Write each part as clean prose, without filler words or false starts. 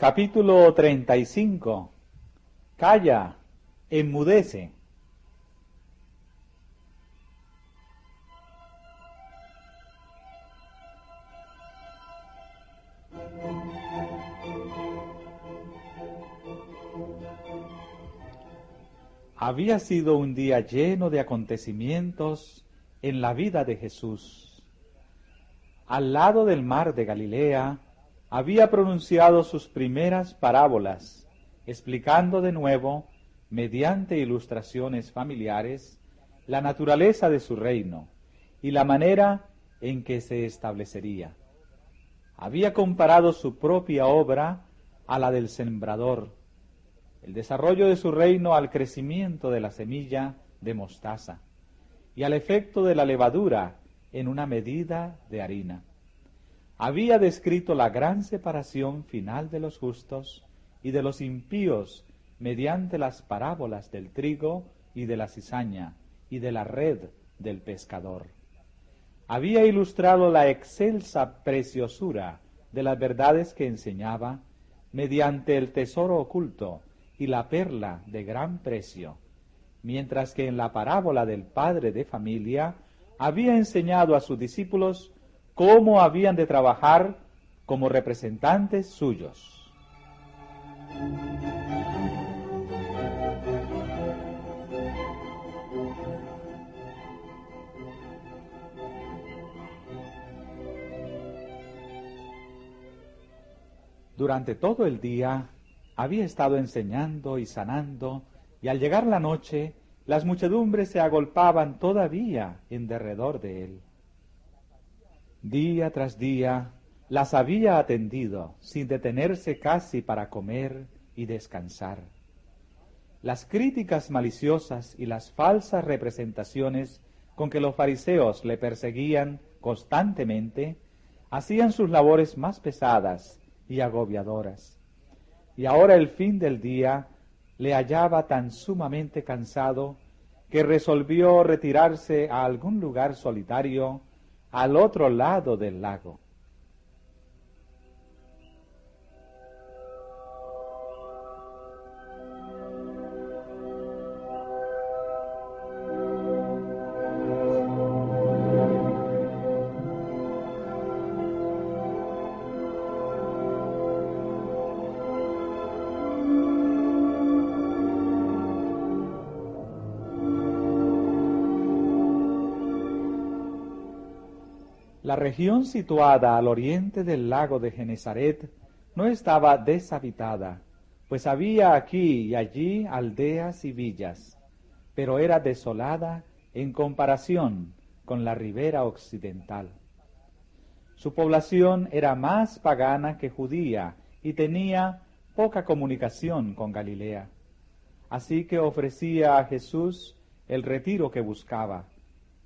Capítulo 35. Calla, enmudece. Había sido un día lleno de acontecimientos en la vida de Jesús. Al lado del mar de Galilea, había pronunciado sus primeras parábolas, explicando de nuevo, mediante ilustraciones familiares, la naturaleza de su reino y la manera en que se establecería. Había comparado su propia obra a la del sembrador, el desarrollo de su reino al crecimiento de la semilla de mostaza y al efecto de la levadura en una medida de harina. Había descrito la gran separación final de los justos y de los impíos mediante las parábolas del trigo y de la cizaña y de la red del pescador. Había ilustrado la excelsa preciosura de las verdades que enseñaba mediante el tesoro oculto y la perla de gran precio, mientras que en la parábola del padre de familia había enseñado a sus discípulos cómo habían de trabajar como representantes suyos. Durante todo el día había estado enseñando y sanando, y al llegar la noche, las muchedumbres se agolpaban todavía en derredor de él. Día tras día las había atendido, sin detenerse casi para comer y descansar. Las críticas maliciosas y las falsas representaciones con que los fariseos le perseguían constantemente hacían sus labores más pesadas y agobiadoras. Y ahora el fin del día le hallaba tan sumamente cansado que resolvió retirarse a algún lugar solitario al otro lado del lago. La región situada al oriente del lago de Genesaret no estaba deshabitada, pues había aquí y allí aldeas y villas, pero era desolada en comparación con la ribera occidental. Su población era más pagana que judía y tenía poca comunicación con Galilea. Así que ofrecía a Jesús el retiro que buscaba,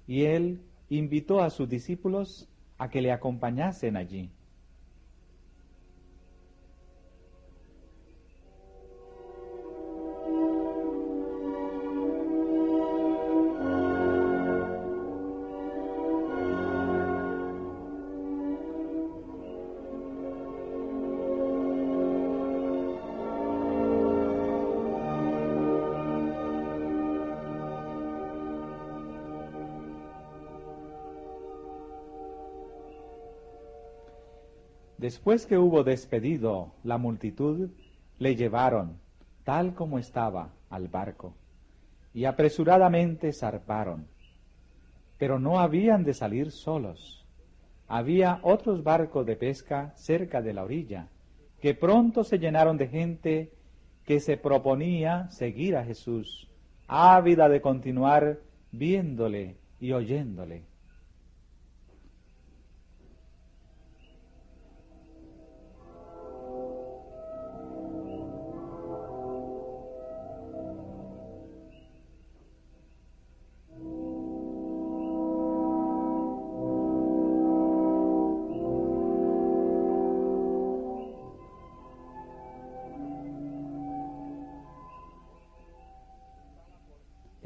y él invitó a sus discípulos a que le acompañasen allí. Después que hubo despedido la multitud, le llevaron, tal como estaba, al barco, y apresuradamente zarparon. Pero no habían de salir solos. Había otros barcos de pesca cerca de la orilla, que pronto se llenaron de gente que se proponía seguir a Jesús, ávida de continuar viéndole y oyéndole.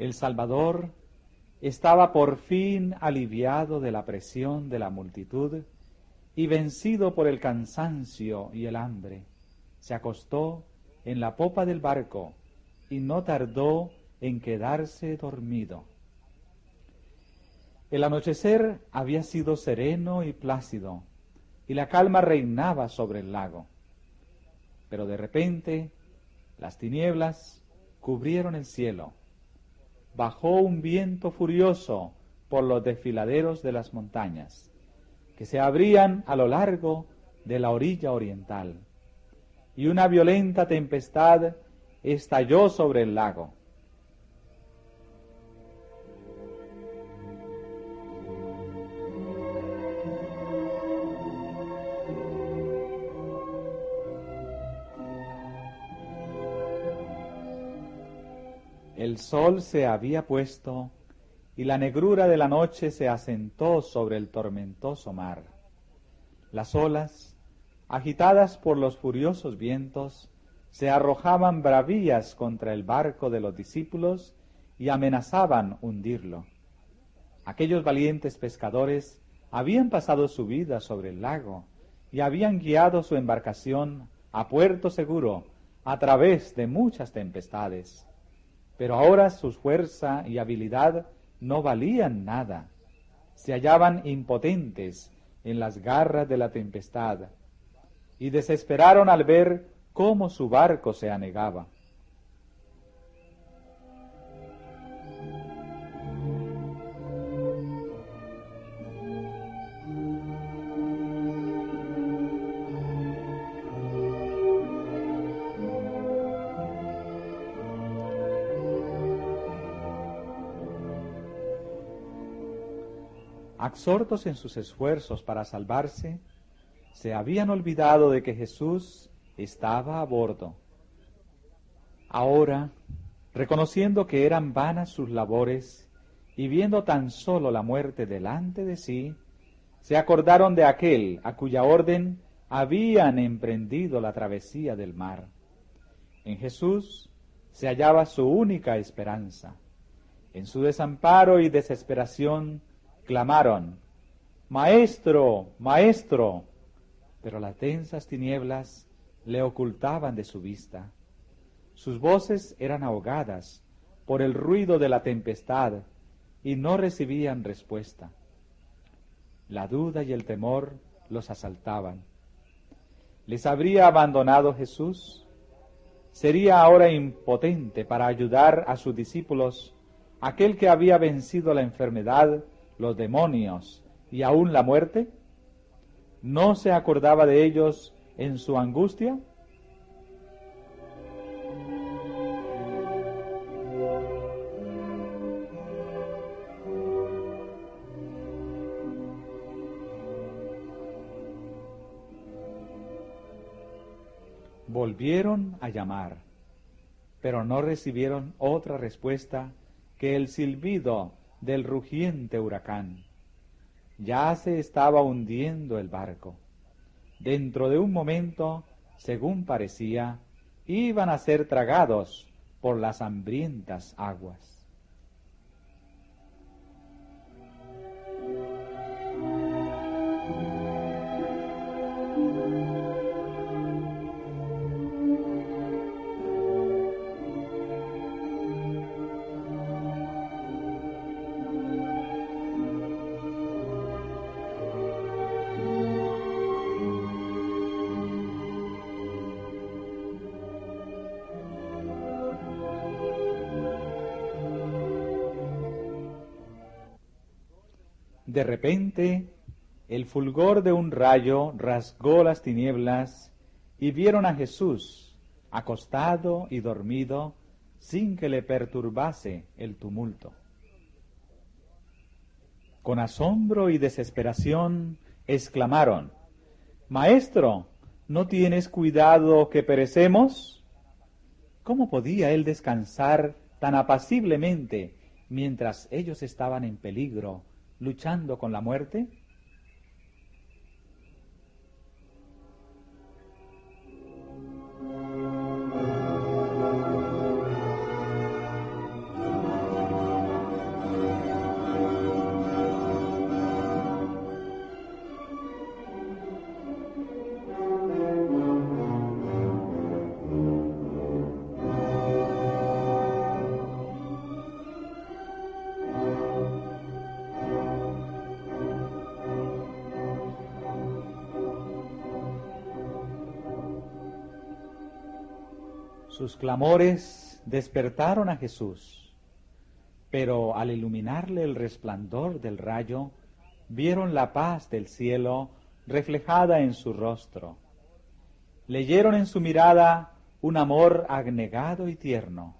El Salvador estaba por fin aliviado de la presión de la multitud y vencido por el cansancio y el hambre. Se acostó en la popa del barco y no tardó en quedarse dormido. El anochecer había sido sereno y plácido, y la calma reinaba sobre el lago. Pero de repente, las tinieblas cubrieron el cielo. Bajó un viento furioso por los desfiladeros de las montañas, que se abrían a lo largo de la orilla oriental, y una violenta tempestad estalló sobre el lago. El sol se había puesto y la negrura de la noche se asentó sobre el tormentoso mar. Las olas, agitadas por los furiosos vientos, se arrojaban bravías contra el barco de los discípulos y amenazaban hundirlo. Aquellos valientes pescadores habían pasado su vida sobre el lago y habían guiado su embarcación a puerto seguro a través de muchas tempestades. Pero ahora su fuerza y habilidad no valían nada. Se hallaban impotentes en las garras de la tempestad y desesperaron al ver cómo su barco se anegaba. Absortos en sus esfuerzos para salvarse, se habían olvidado de que Jesús estaba a bordo. Ahora, reconociendo que eran vanas sus labores y viendo tan solo la muerte delante de sí, se acordaron de aquel a cuya orden habían emprendido la travesía del mar. En Jesús se hallaba su única esperanza. En su desamparo y desesperación clamaron: «Maestro, Maestro», pero las densas tinieblas le ocultaban de su vista. Sus voces eran ahogadas por el ruido de la tempestad y no recibían respuesta. La duda y el temor los asaltaban. ¿Les habría abandonado Jesús? ¿Sería ahora impotente para ayudar a sus discípulos, aquel que había vencido la enfermedad, los demonios y aún la muerte? ¿No se acordaba de ellos en su angustia? Volvieron a llamar, pero no recibieron otra respuesta que el silbido del rugiente huracán. Ya se estaba hundiendo el barco. Dentro de un momento, según parecía, iban a ser tragados por las hambrientas aguas. De repente, el fulgor de un rayo rasgó las tinieblas y vieron a Jesús acostado y dormido sin que le perturbase el tumulto. Con asombro y desesperación exclamaron: «Maestro, ¿no tienes cuidado que perecemos?». ¿Cómo podía él descansar tan apaciblemente mientras ellos estaban en peligro, luchando con la muerte? Sus clamores despertaron a Jesús, pero al iluminarle el resplandor del rayo, vieron la paz del cielo reflejada en su rostro. Leyeron en su mirada un amor abnegado y tierno,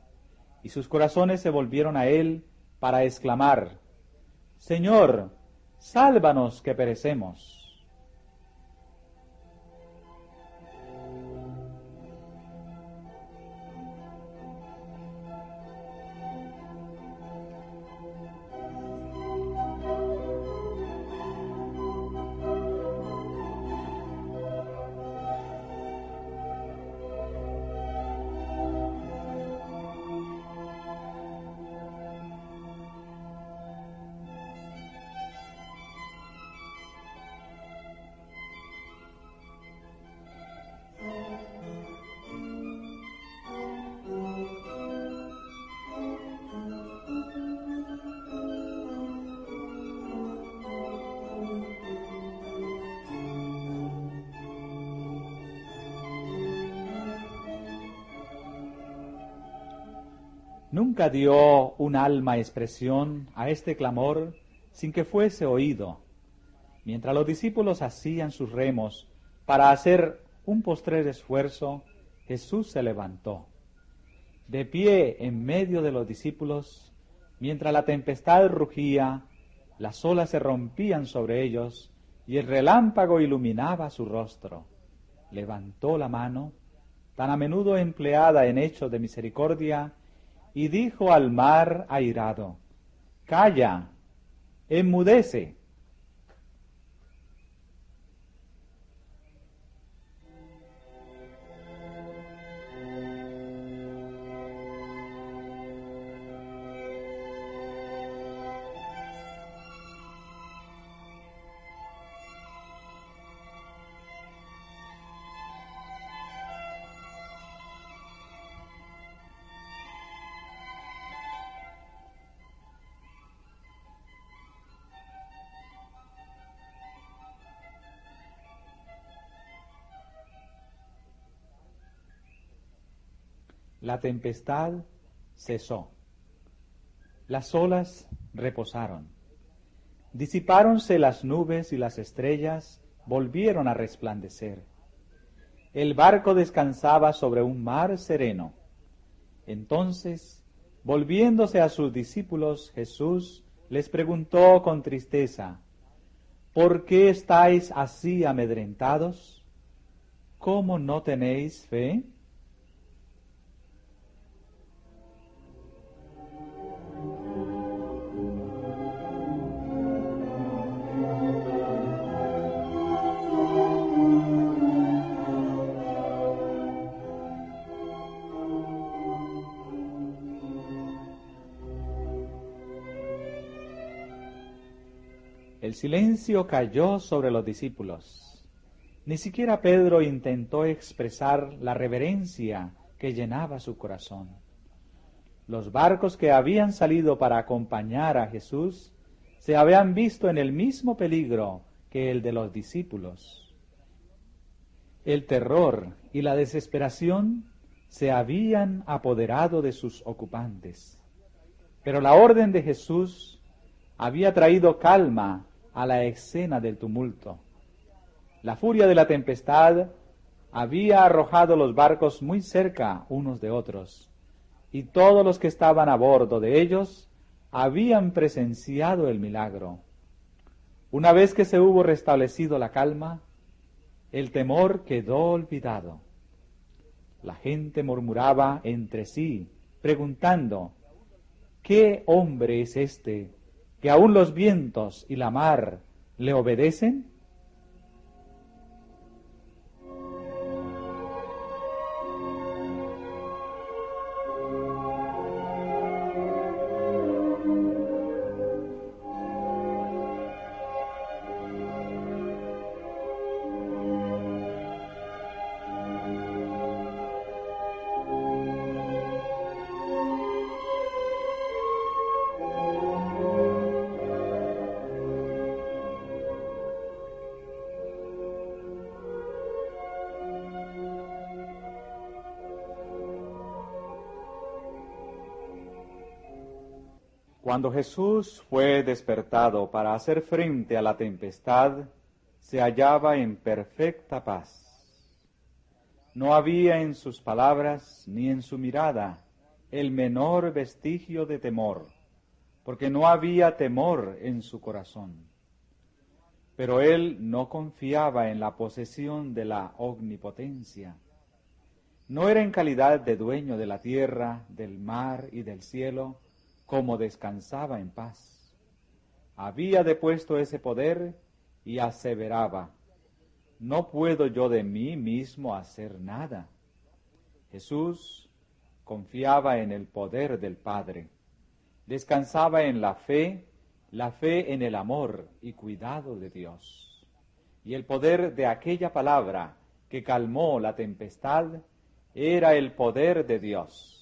y sus corazones se volvieron a él para exclamar: Señor, sálvanos que perecemos. Nunca dio un alma expresión a este clamor sin que fuese oído. Mientras los discípulos hacían sus remos para hacer un postrer esfuerzo, Jesús se levantó. De pie en medio de los discípulos, mientras la tempestad rugía, las olas se rompían sobre ellos y el relámpago iluminaba su rostro. Levantó la mano, tan a menudo empleada en hechos de misericordia, y dijo al mar airado: Calla, enmudece. La tempestad cesó. Las olas reposaron. Disipáronse las nubes y las estrellas volvieron a resplandecer. El barco descansaba sobre un mar sereno. Entonces, volviéndose a sus discípulos, Jesús les preguntó con tristeza: ¿Por qué estáis así amedrentados? ¿Cómo no tenéis fe? El silencio cayó sobre los discípulos. Ni siquiera Pedro intentó expresar la reverencia que llenaba su corazón. Los barcos que habían salido para acompañar a Jesús se habían visto en el mismo peligro que el de los discípulos. El terror y la desesperación se habían apoderado de sus ocupantes. Pero la orden de Jesús había traído calma a la escena del tumulto. La furia de la tempestad había arrojado los barcos muy cerca unos de otros, y todos los que estaban a bordo de ellos habían presenciado el milagro. Una vez que se hubo restablecido la calma, el temor quedó olvidado. La gente murmuraba entre sí, preguntando: ¿qué hombre es este que aún los vientos y la mar le obedecen? Cuando Jesús fue despertado para hacer frente a la tempestad, se hallaba en perfecta paz. No había en sus palabras ni en su mirada el menor vestigio de temor, porque no había temor en su corazón. Pero él no confiaba en la posesión de la omnipotencia. No era en calidad de dueño de la tierra, del mar y del cielo, como descansaba en paz. Había depuesto ese poder y aseveraba: no puedo yo de mí mismo hacer nada. Jesús confiaba en el poder del Padre, descansaba en la fe en el amor y cuidado de Dios. Y el poder de aquella palabra que calmó la tempestad era el poder de Dios.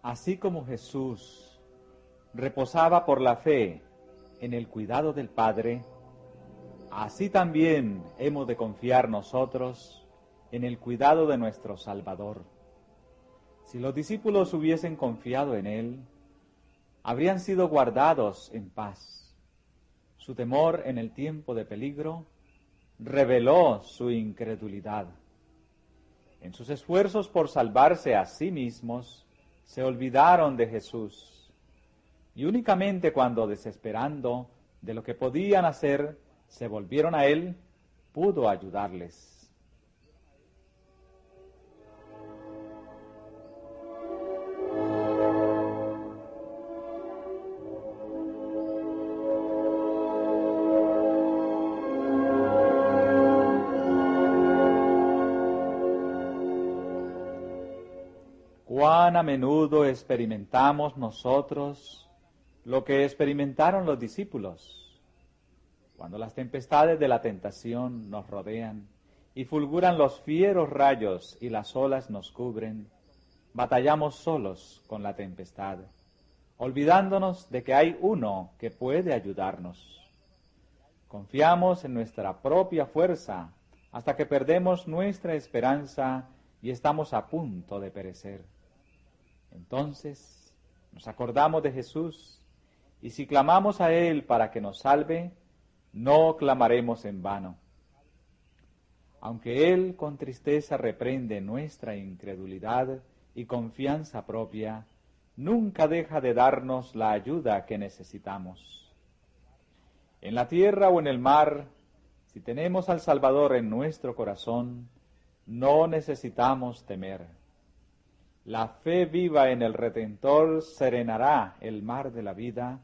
Así como Jesús reposaba por la fe en el cuidado del Padre, así también hemos de confiar nosotros en el cuidado de nuestro Salvador. Si los discípulos hubiesen confiado en Él, habrían sido guardados en paz. Su temor en el tiempo de peligro reveló su incredulidad. En sus esfuerzos por salvarse a sí mismos, se olvidaron de Jesús, y únicamente cuando, desesperando de lo que podían hacer, se volvieron a Él, pudo ayudarles. ¿Cuán a menudo experimentamos nosotros lo que experimentaron los discípulos? Cuando las tempestades de la tentación nos rodean y fulguran los fieros rayos y las olas nos cubren, batallamos solos con la tempestad, olvidándonos de que hay uno que puede ayudarnos. Confiamos en nuestra propia fuerza hasta que perdemos nuestra esperanza y estamos a punto de perecer. Entonces nos acordamos de Jesús, y si clamamos a Él para que nos salve, no clamaremos en vano. Aunque Él con tristeza reprende nuestra incredulidad y confianza propia, nunca deja de darnos la ayuda que necesitamos. En la tierra o en el mar, si tenemos al Salvador en nuestro corazón, no necesitamos temer. La fe viva en el Redentor serenará el mar de la vida,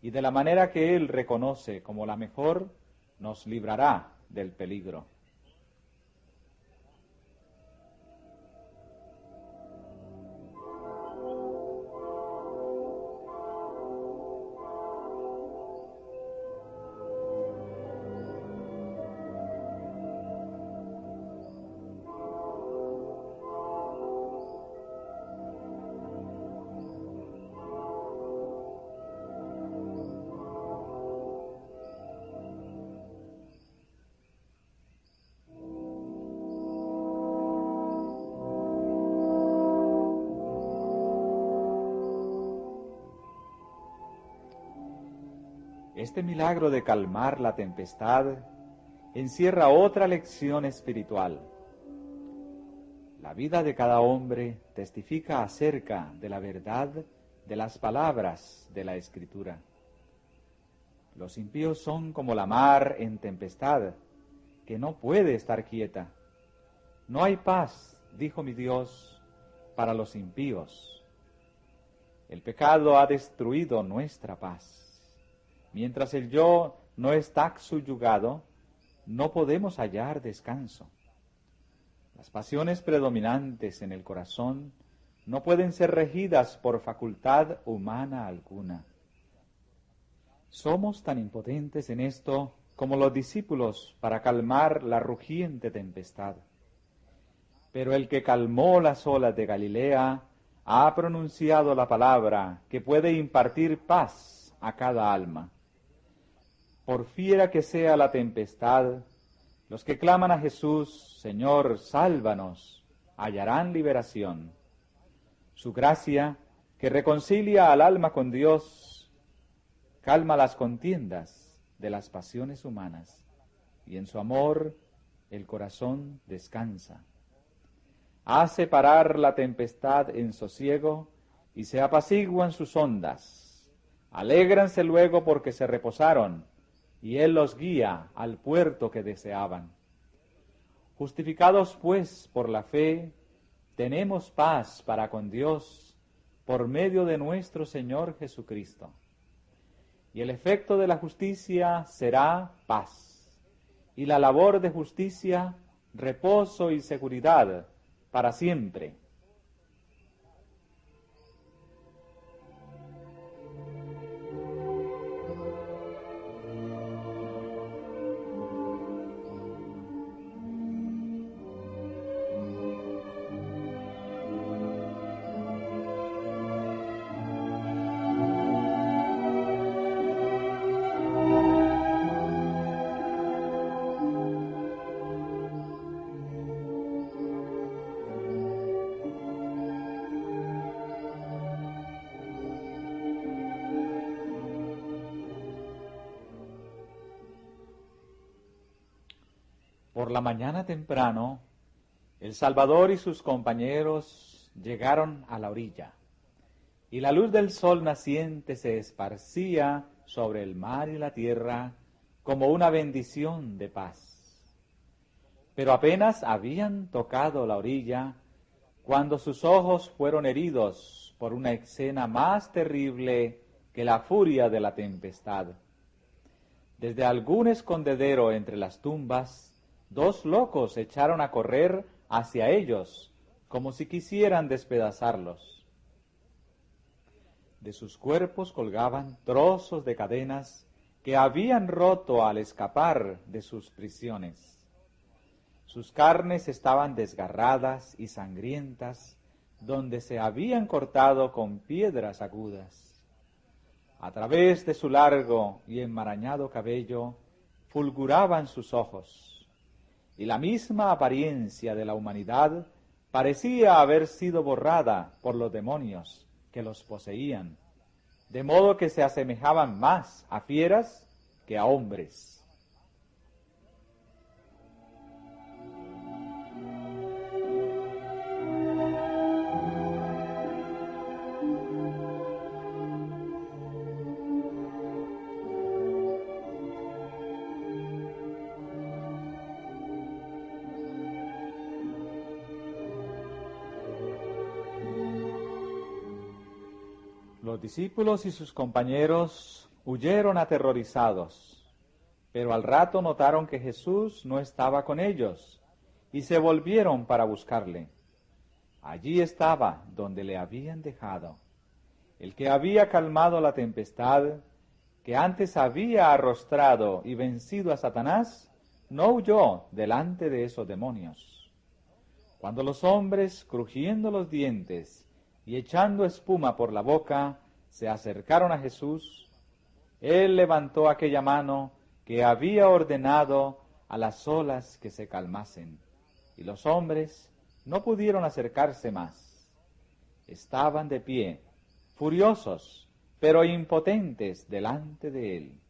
y de la manera que Él reconoce como la mejor, nos librará del peligro. Este milagro de calmar la tempestad encierra otra lección espiritual. La vida de cada hombre testifica acerca de la verdad de las palabras de la Escritura. Los impíos son como la mar en tempestad, que no puede estar quieta. No hay paz dijo mi Dios, para los impíos. El pecado ha destruido nuestra paz. Mientras el yo no está subyugado, no podemos hallar descanso. Las pasiones predominantes en el corazón no pueden ser regidas por facultad humana alguna. Somos tan impotentes en esto como los discípulos para calmar la rugiente tempestad. Pero el que calmó las olas de Galilea ha pronunciado la palabra que puede impartir paz a cada alma. Por fiera que sea la tempestad, los que claman a Jesús, Señor, sálvanos, hallarán liberación. Su gracia, que reconcilia al alma con Dios, calma las contiendas de las pasiones humanas, y en su amor el corazón descansa. Hace parar la tempestad en sosiego y se apaciguan sus ondas. Alégranse luego porque se reposaron, y Él los guía al puerto que deseaban. Justificados pues por la fe, tenemos paz para con Dios por medio de nuestro Señor Jesucristo. Y el efecto de la justicia será paz, y la labor de justicia, reposo y seguridad para siempre. Por la mañana temprano, el Salvador y sus compañeros llegaron a la orilla, y la luz del sol naciente se esparcía sobre el mar y la tierra como una bendición de paz. Pero apenas habían tocado la orilla, cuando sus ojos fueron heridos por una escena más terrible que la furia de la tempestad. Desde algún escondedero entre las tumbas, dos locos echaron a correr hacia ellos, como si quisieran despedazarlos. De sus cuerpos colgaban trozos de cadenas que habían roto al escapar de sus prisiones. Sus carnes estaban desgarradas y sangrientas, donde se habían cortado con piedras agudas. A través de su largo y enmarañado cabello fulguraban sus ojos, y la misma apariencia de la humanidad parecía haber sido borrada por los demonios que los poseían, de modo que se asemejaban más a fieras que a hombres. Los discípulos y sus compañeros huyeron aterrorizados, pero al rato notaron que Jesús no estaba con ellos y se volvieron para buscarle. Allí estaba donde le habían dejado, el que había calmado la tempestad, que antes había arrostrado y vencido a Satanás, no huyó delante de esos demonios. Cuando los hombres, crujiendo los dientes y echando espuma por la boca, se acercaron a Jesús, Él levantó aquella mano que había ordenado a las olas que se calmasen, y los hombres no pudieron acercarse más. Estaban de pie, furiosos, pero impotentes delante de Él.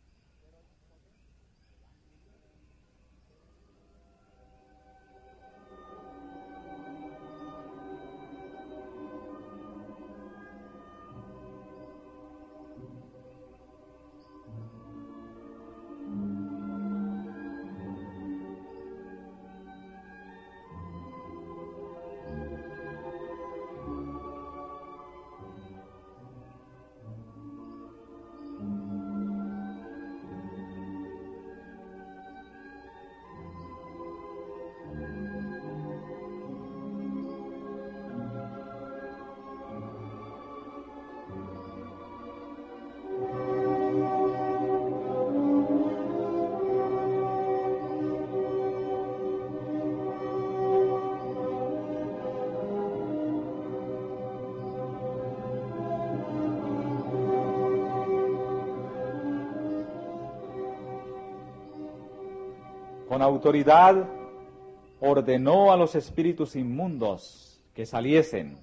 con autoridad ordenó a los espíritus inmundos que saliesen.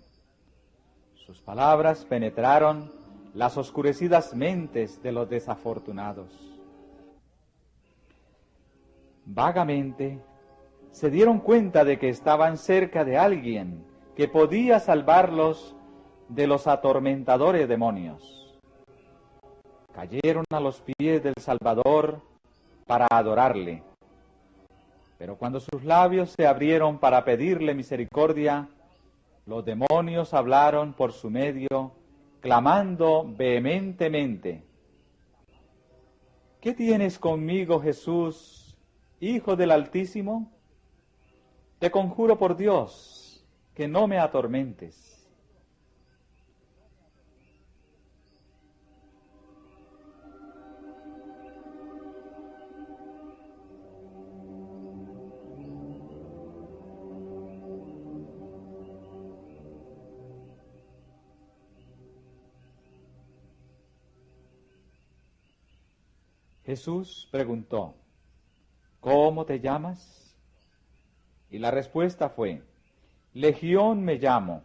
Sus palabras penetraron las oscurecidas mentes de los desafortunados. Vagamente se dieron cuenta de que estaban cerca de alguien que podía salvarlos de los atormentadores demonios. Cayeron a los pies del Salvador para adorarle. Pero cuando sus labios se abrieron para pedirle misericordia, los demonios hablaron por su medio, clamando vehementemente: ¿Qué tienes conmigo, Jesús, Hijo del Altísimo? Te conjuro por Dios que no me atormentes. Jesús preguntó: ¿Cómo te llamas? Y la respuesta fue: Legión me llamo,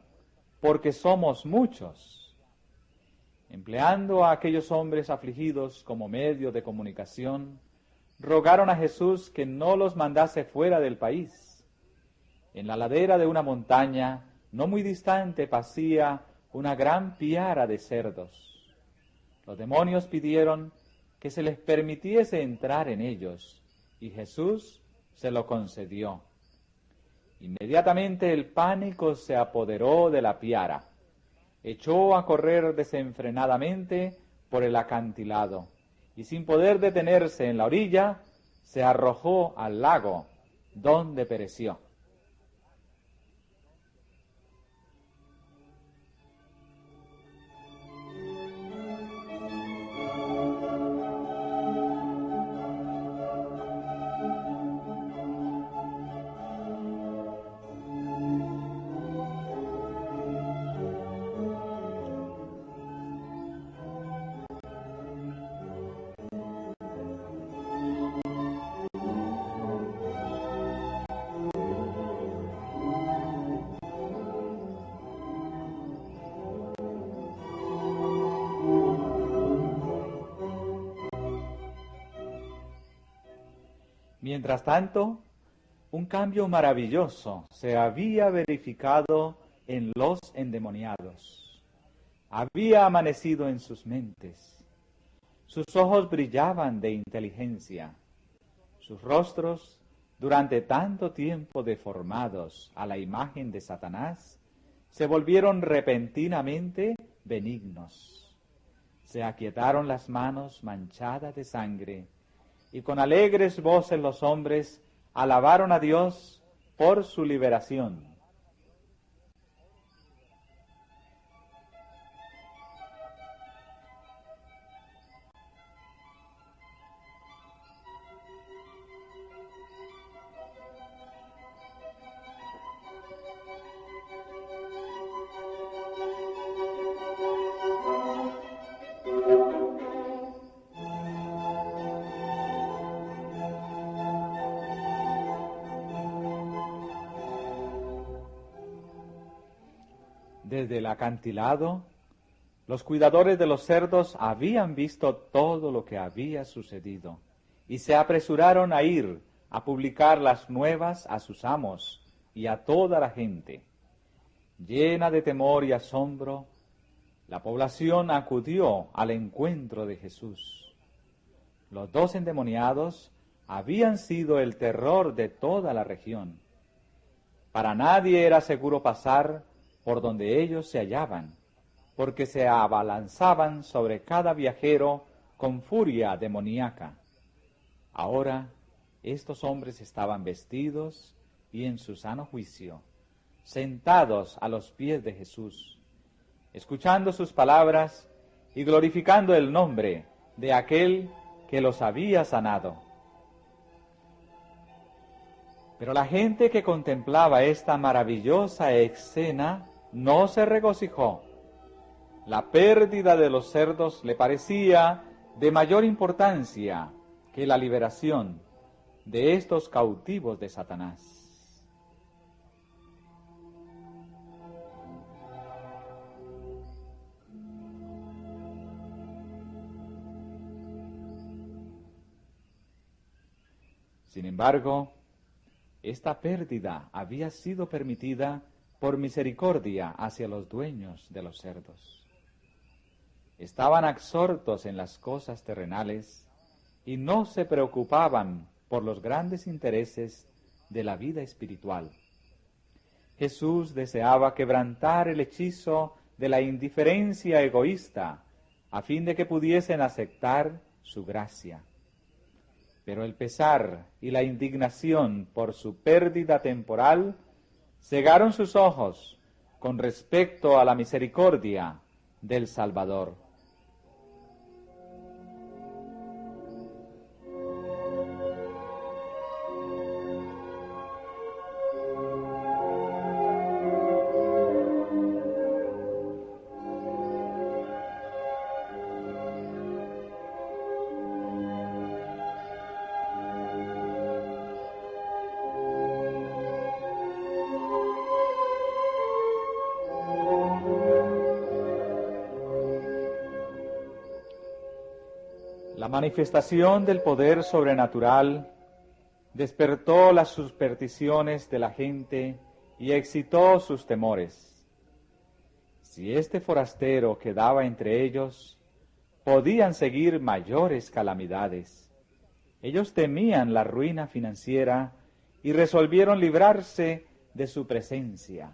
porque somos muchos. Empleando a aquellos hombres afligidos como medio de comunicación, rogaron a Jesús que no los mandase fuera del país. En la ladera de una montaña, no muy distante, pacía una gran piara de cerdos. Los demonios pidieron que se les permitiese entrar en ellos, y Jesús se lo concedió. Inmediatamente el pánico se apoderó de la piara. Echó a correr desenfrenadamente por el acantilado, y sin poder detenerse en la orilla, se arrojó al lago, donde pereció. Mientras tanto, un cambio maravilloso se había verificado en los endemoniados. Había amanecido en sus mentes. Sus ojos brillaban de inteligencia. Sus rostros, durante tanto tiempo deformados a la imagen de Satanás, se volvieron repentinamente benignos. Se aquietaron las manos manchadas de sangre, y con alegres voces los hombres alabaron a Dios por su liberación. Desde el acantilado, los cuidadores de los cerdos habían visto todo lo que había sucedido y se apresuraron a ir a publicar las nuevas a sus amos y a toda la gente. Llena de temor y asombro, la población acudió al encuentro de Jesús. Los dos endemoniados habían sido el terror de toda la región. Para nadie era seguro pasar por donde ellos se hallaban, porque se abalanzaban sobre cada viajero con furia demoníaca. Ahora estos hombres estaban vestidos y en su sano juicio, sentados a los pies de Jesús, escuchando sus palabras y glorificando el nombre de aquel que los había sanado. Pero la gente que contemplaba esta maravillosa escena no se regocijó. La pérdida de los cerdos le parecía de mayor importancia que la liberación de estos cautivos de Satanás. Sin embargo, esta pérdida había sido permitida por misericordia hacia los dueños de los cerdos. Estaban absortos en las cosas terrenales y no se preocupaban por los grandes intereses de la vida espiritual. Jesús deseaba quebrantar el hechizo de la indiferencia egoísta a fin de que pudiesen aceptar su gracia. Pero el pesar y la indignación por su pérdida temporal cegaron sus ojos con respecto a la misericordia del Salvador. La manifestación del poder sobrenatural despertó las supersticiones de la gente y excitó sus temores. Si este forastero quedaba entre ellos, podían seguir mayores calamidades. Ellos temían la ruina financiera y resolvieron librarse de su presencia.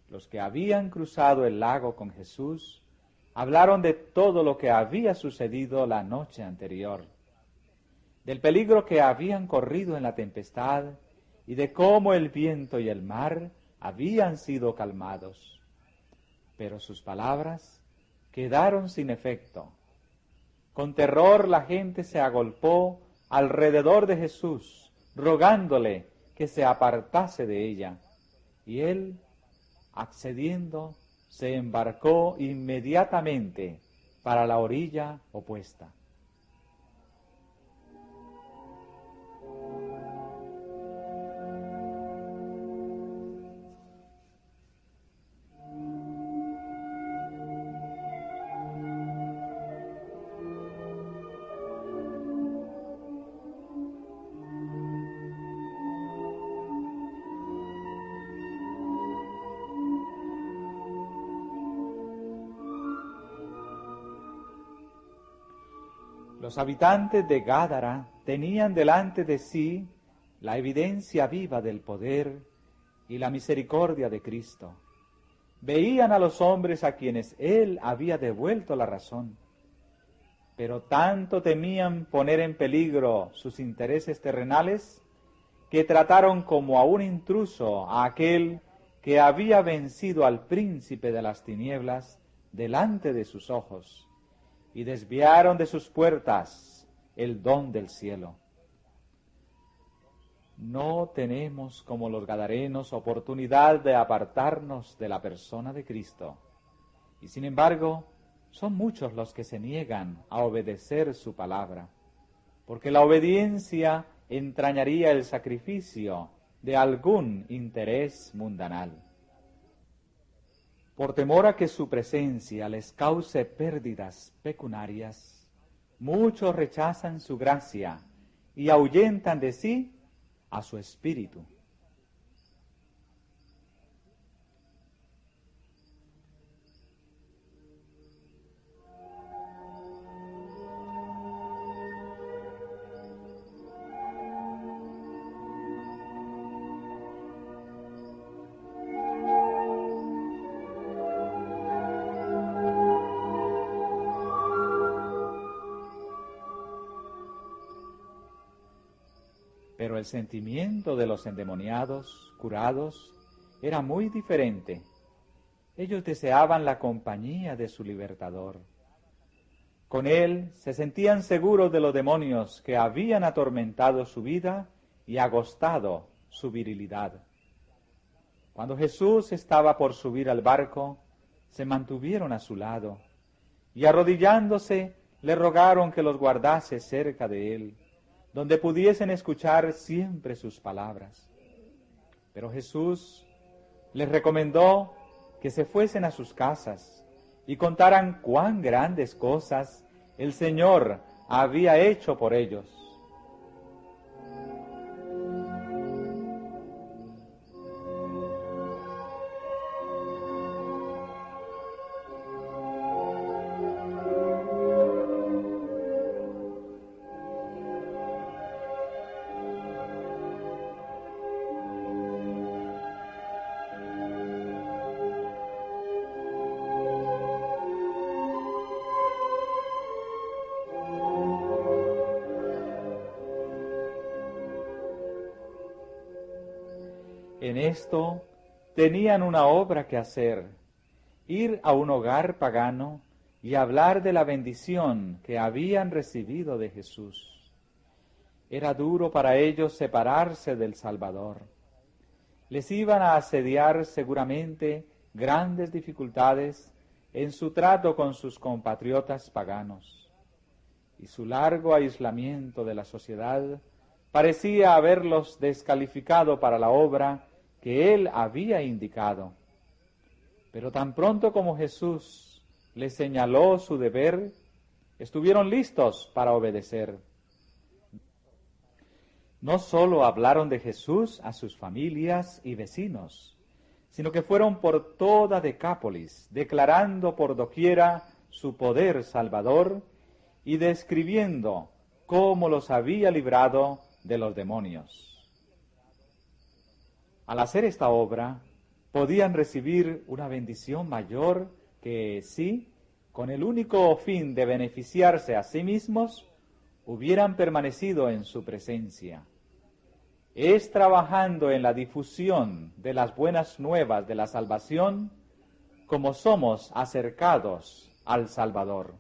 Los que habían cruzado el lago con Jesús hablaron de todo lo que había sucedido la noche anterior, del peligro que habían corrido en la tempestad y de cómo el viento y el mar habían sido calmados. Pero sus palabras quedaron sin efecto. Con terror la gente se agolpó alrededor de Jesús, rogándole que se apartase de ella, y él, accediendo, se embarcó inmediatamente para la orilla opuesta. Los habitantes de Gádara tenían delante de sí la evidencia viva del poder y la misericordia de Cristo. Veían a los hombres a quienes Él había devuelto la razón, pero tanto temían poner en peligro sus intereses terrenales que trataron como a un intruso a aquel que había vencido al príncipe de las tinieblas delante de sus ojos, y desviaron de sus puertas el don del cielo. No tenemos, como los gadarenos, oportunidad de apartarnos de la persona de Cristo, y sin embargo, son muchos los que se niegan a obedecer su palabra, porque la obediencia entrañaría el sacrificio de algún interés mundanal. Por temor a que su presencia les cause pérdidas pecuniarias, muchos rechazan su gracia y ahuyentan de sí a su espíritu. Pero el sentimiento de los endemoniados, curados, era muy diferente. Ellos deseaban la compañía de su libertador. Con él se sentían seguros de los demonios que habían atormentado su vida y agostado su virilidad. Cuando Jesús estaba por subir al barco, se mantuvieron a su lado y arrodillándose le rogaron que los guardase cerca de él, donde pudiesen escuchar siempre sus palabras. Pero Jesús les recomendó que se fuesen a sus casas y contaran cuán grandes cosas el Señor había hecho por ellos. En esto tenían una obra que hacer, ir a un hogar pagano y hablar de la bendición que habían recibido de Jesús. Era duro para ellos separarse del Salvador. Les iban a asediar seguramente grandes dificultades en su trato con sus compatriotas paganos, y su largo aislamiento de la sociedad parecía haberlos descalificado para la obra que él había indicado. Pero tan pronto como Jesús les señaló su deber, estuvieron listos para obedecer. No solo hablaron de Jesús a sus familias y vecinos, sino que fueron por toda Decápolis, declarando por doquiera su poder salvador y describiendo cómo los había librado de los demonios. Al hacer esta obra, podían recibir una bendición mayor que si, con el único fin de beneficiarse a sí mismos, hubieran permanecido en su presencia. Es trabajando en la difusión de las buenas nuevas de la salvación como somos acercados al Salvador.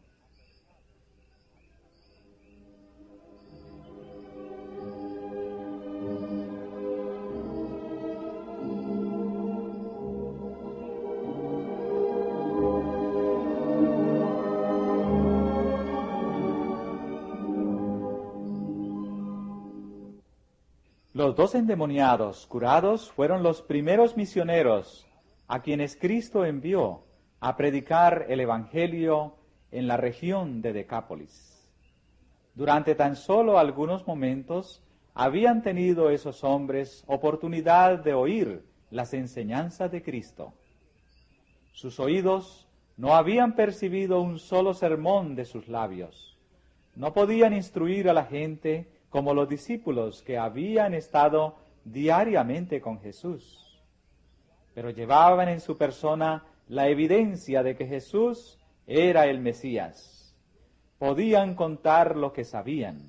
Los 2 endemoniados curados fueron los primeros misioneros a quienes Cristo envió a predicar el Evangelio en la región de Decápolis. Durante tan solo algunos momentos habían tenido esos hombres oportunidad de oír las enseñanzas de Cristo. Sus oídos no habían percibido un solo sermón de sus labios. No podían instruir a la gente como los discípulos que habían estado diariamente con Jesús, pero llevaban en su persona la evidencia de que Jesús era el Mesías. Podían contar lo que sabían,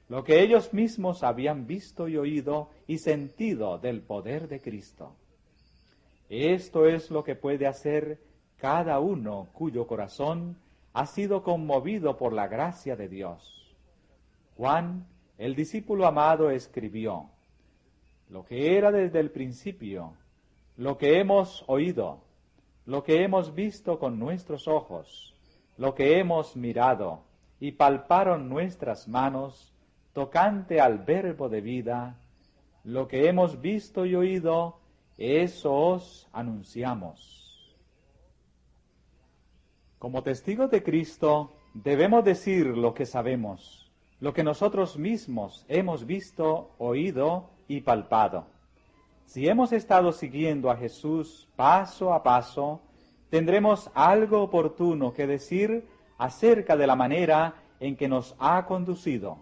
lo que ellos mismos habían visto y oído y sentido del poder de Cristo. Esto es lo que puede hacer cada uno cuyo corazón ha sido conmovido por la gracia de Dios. Juan, el discípulo amado, escribió: lo que era desde el principio, lo que hemos oído, lo que hemos visto con nuestros ojos, lo que hemos mirado y palparon nuestras manos, tocante al verbo de vida, lo que hemos visto y oído, eso os anunciamos. Como testigos de Cristo, debemos decir lo que sabemos, lo que nosotros mismos hemos visto, oído y palpado. Si hemos estado siguiendo a Jesús paso a paso, tendremos algo oportuno que decir acerca de la manera en que nos ha conducido.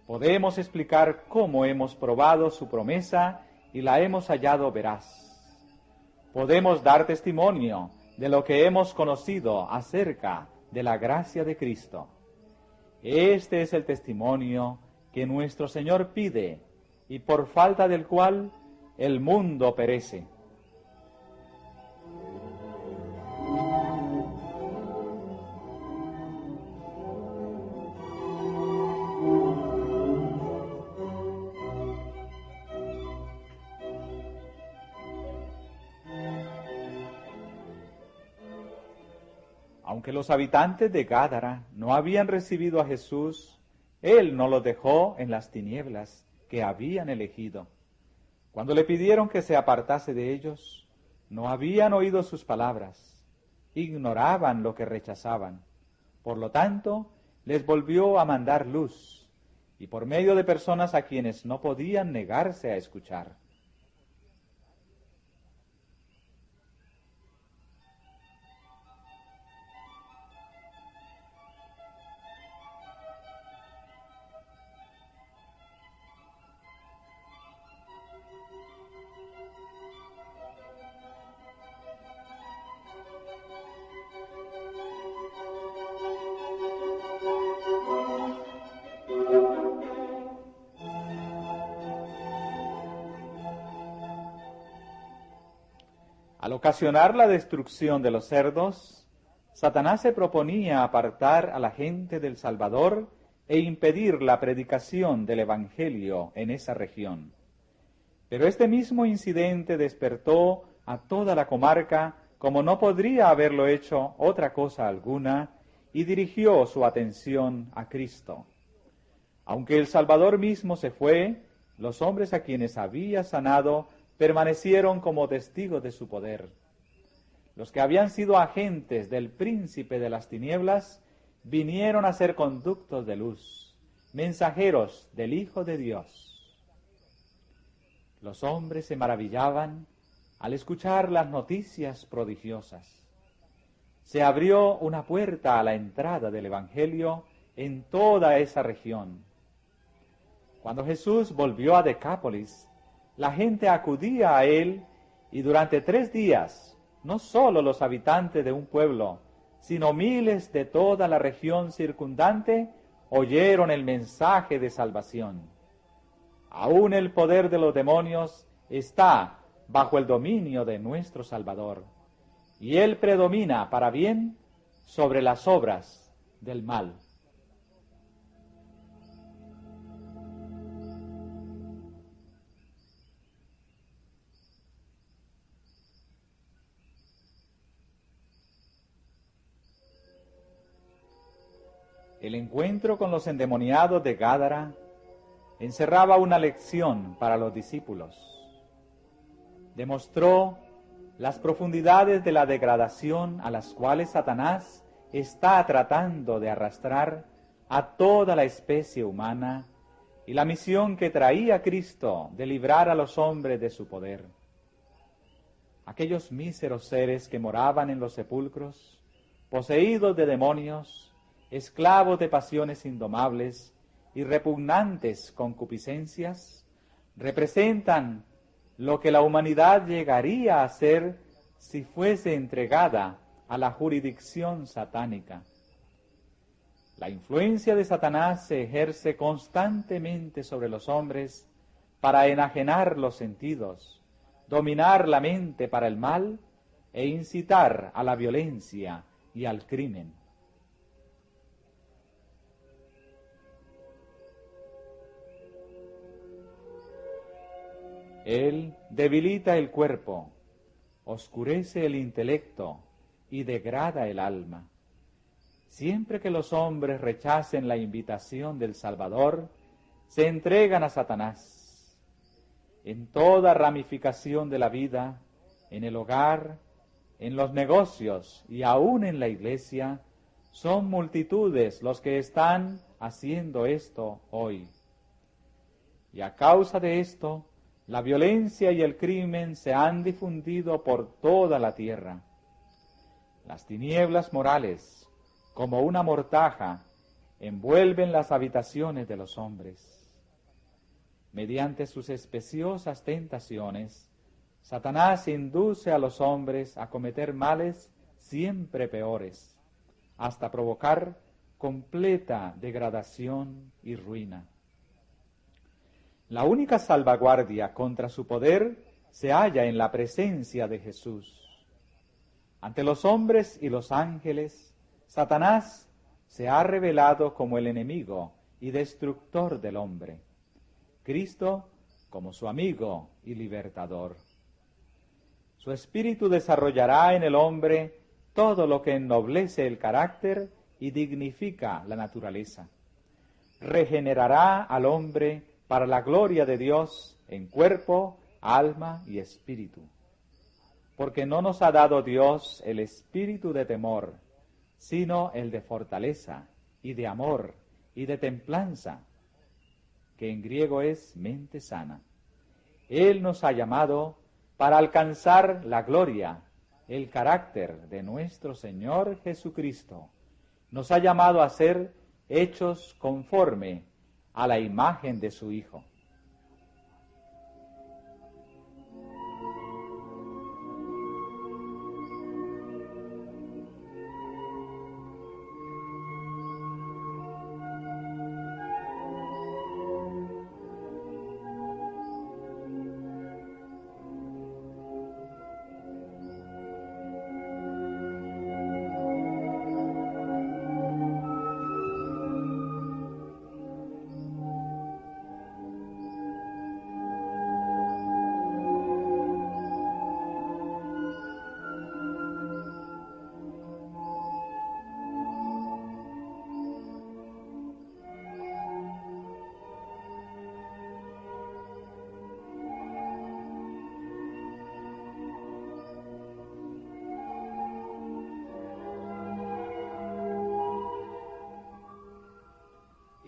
Podemos explicar cómo hemos probado su promesa y la hemos hallado veraz. Podemos dar testimonio de lo que hemos conocido acerca de la gracia de Cristo. Este es el testimonio que nuestro Señor pide y por falta del cual el mundo perece. Aunque los habitantes de Gádara no habían recibido a Jesús, Él no los dejó en las tinieblas que habían elegido. Cuando le pidieron que se apartase de ellos, no habían oído sus palabras, ignoraban lo que rechazaban. Por lo tanto, les volvió a mandar luz, y por medio de personas a quienes no podían negarse a escuchar. Al ocasionar la destrucción de los cerdos, Satanás se proponía apartar a la gente del Salvador e impedir la predicación del Evangelio en esa región. Pero este mismo incidente despertó a toda la comarca, como no podría haberlo hecho otra cosa alguna, y dirigió su atención a Cristo. Aunque el Salvador mismo se fue, los hombres a quienes había sanado permanecieron como testigos de su poder. Los que habían sido agentes del príncipe de las tinieblas vinieron a ser conductos de luz, mensajeros del Hijo de Dios. Los hombres se maravillaban al escuchar las noticias prodigiosas. Se abrió una puerta a la entrada del Evangelio en toda esa región. Cuando Jesús volvió a Decápolis, la gente acudía a él y durante 3 días, no solo los habitantes de un pueblo, sino miles de toda la región circundante oyeron el mensaje de salvación. Aún el poder de los demonios está bajo el dominio de nuestro Salvador, y Él predomina para bien sobre las obras del mal. El encuentro con los endemoniados de Gádara encerraba una lección para los discípulos. Demostró las profundidades de la degradación a las cuales Satanás está tratando de arrastrar a toda la especie humana y la misión que traía Cristo de librar a los hombres de su poder. Aquellos míseros seres que moraban en los sepulcros, poseídos de demonios, esclavos de pasiones indomables y repugnantes concupiscencias, representan lo que la humanidad llegaría a ser si fuese entregada a la jurisdicción satánica. La influencia de Satanás se ejerce constantemente sobre los hombres para enajenar los sentidos, dominar la mente para el mal e incitar a la violencia y al crimen. Él debilita el cuerpo, oscurece el intelecto y degrada el alma. Siempre que los hombres rechacen la invitación del Salvador, se entregan a Satanás. En toda ramificación de la vida, en el hogar, en los negocios y aún en la iglesia, son multitudes los que están haciendo esto hoy. Y a causa de esto, la violencia y el crimen se han difundido por toda la tierra. Las tinieblas morales, como una mortaja, envuelven las habitaciones de los hombres. Mediante sus especiosas tentaciones, Satanás induce a los hombres a cometer males siempre peores, hasta provocar completa degradación y ruina. La única salvaguardia contra su poder se halla en la presencia de Jesús. Ante los hombres y los ángeles, Satanás se ha revelado como el enemigo y destructor del hombre, Cristo como su amigo y libertador. Su espíritu desarrollará en el hombre todo lo que ennoblece el carácter y dignifica la naturaleza. regenerará al hombre para la gloria de Dios en cuerpo, alma y espíritu. Porque no nos ha dado Dios el espíritu de temor, sino el de fortaleza y de amor y de templanza, que en griego es mente sana. Él nos ha llamado para alcanzar la gloria, el carácter de nuestro Señor Jesucristo. Nos ha llamado a ser hechos conforme a la imagen de su Hijo.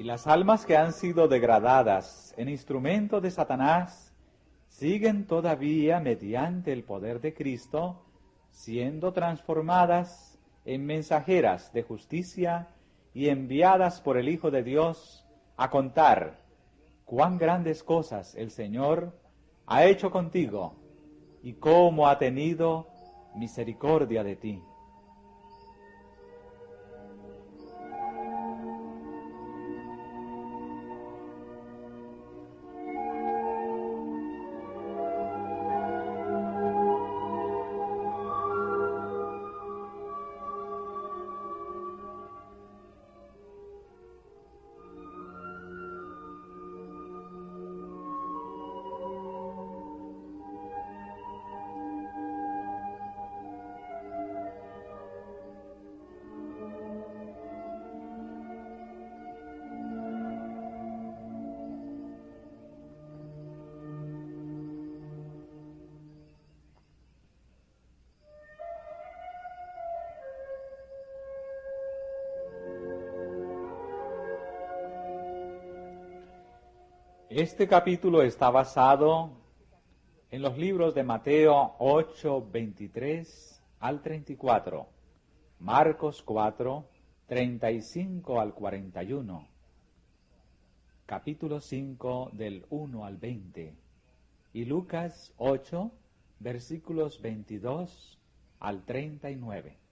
Y las almas que han sido degradadas en instrumento de Satanás siguen todavía mediante el poder de Cristo siendo transformadas en mensajeras de justicia y enviadas por el Hijo de Dios a contar cuán grandes cosas el Señor ha hecho contigo y cómo ha tenido misericordia de ti. Este capítulo está basado en los libros de Mateo 8, 23 al 34, Marcos 4, 35 al 41, capítulo 5 del 1 al 20 y Lucas 8, versículos 22 al 39.